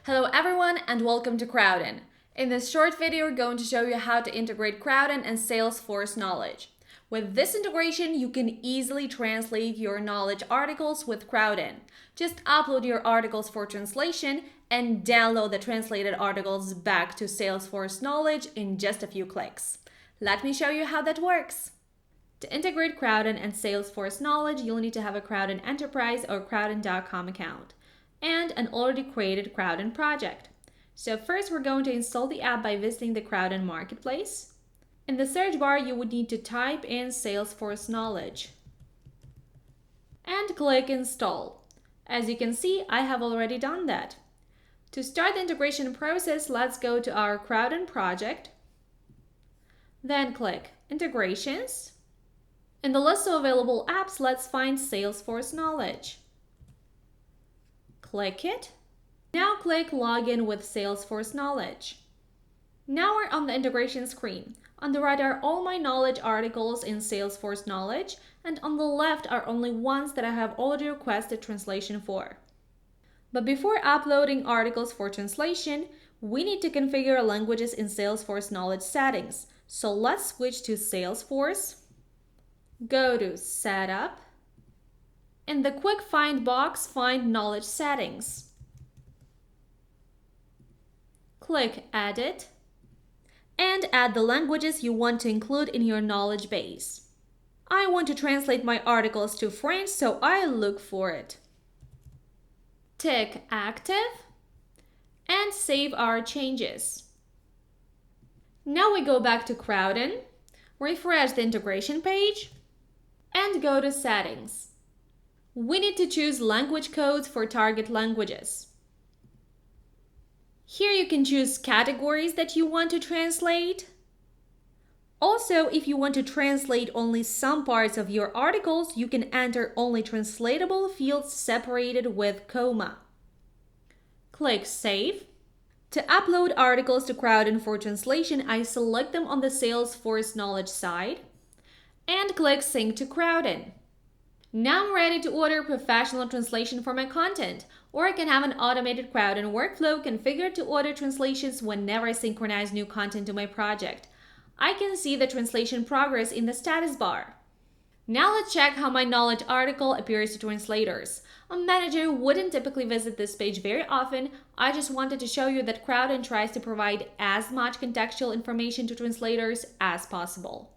Hello everyone and welcome to Crowdin. In this short video, we're going to show you how to integrate Crowdin and Salesforce Knowledge. With this integration, you can easily translate your knowledge articles with Crowdin. Just upload your articles for translation and download the translated articles back to Salesforce Knowledge in just a few clicks. Let me show you how that works. To integrate Crowdin and Salesforce Knowledge, you'll need to have a Crowdin Enterprise or Crowdin.com account and an already created Crowdin project. So first, we're going to install the app by visiting the Crowdin Marketplace. In the search bar, you would need to type in Salesforce Knowledge and click Install. As you can see, I have already done that. To start the integration process, let's go to our Crowdin project, then click Integrations. In the list of available apps, let's find Salesforce Knowledge. Click it. Now click Login with Salesforce Knowledge. Now we're on the integration screen. On the right are all my knowledge articles in Salesforce Knowledge, and on the left are only ones that I have already requested translation for. But before uploading articles for translation, we need to configure languages in Salesforce Knowledge settings. So let's switch to Salesforce, go to Setup. In the quick find box, find Knowledge Settings. Click Edit and add the languages you want to include in your knowledge base. I want to translate my articles to French, so I look for it. Tick Active and save our changes. Now we go back to Crowdin, refresh the integration page, and go to Settings. We need to choose language codes for target languages. Here you can choose categories that you want to translate. Also, if you want to translate only some parts of your articles, you can enter only translatable fields separated with comma. Click Save. To upload articles to Crowdin for translation, I select them on the Salesforce Knowledge side and click Sync to Crowdin. Now I'm ready to order professional translation for my content, or I can have an automated Crowdin workflow configured to order translations whenever I synchronize new content to my project. I can see the translation progress in the status bar. Now let's check how my knowledge article appears to translators. A manager wouldn't typically visit this page very often. I just wanted to show you that Crowdin tries to provide as much contextual information to translators as possible.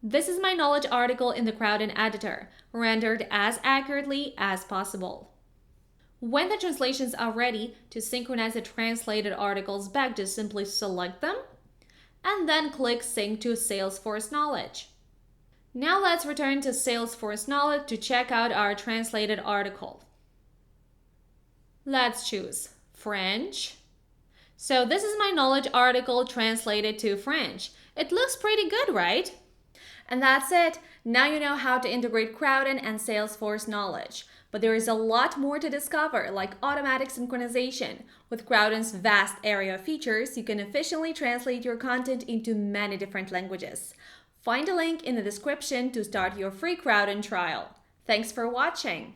This is my knowledge article in the Crowdin editor, rendered as accurately as possible. When the translations are ready, to synchronize the translated articles back, just simply select them and then click Sync to Salesforce Knowledge. Now let's return to Salesforce Knowledge to check out our translated article. Let's choose French. So this is my knowledge article translated to French. It looks pretty good, right? And that's it. Now you know how to integrate Crowdin and Salesforce Knowledge. But there is a lot more to discover, like automatic synchronization. With Crowdin's vast area of features, you can efficiently translate your content into many different languages. Find a link in the description to start your free Crowdin trial. Thanks for watching.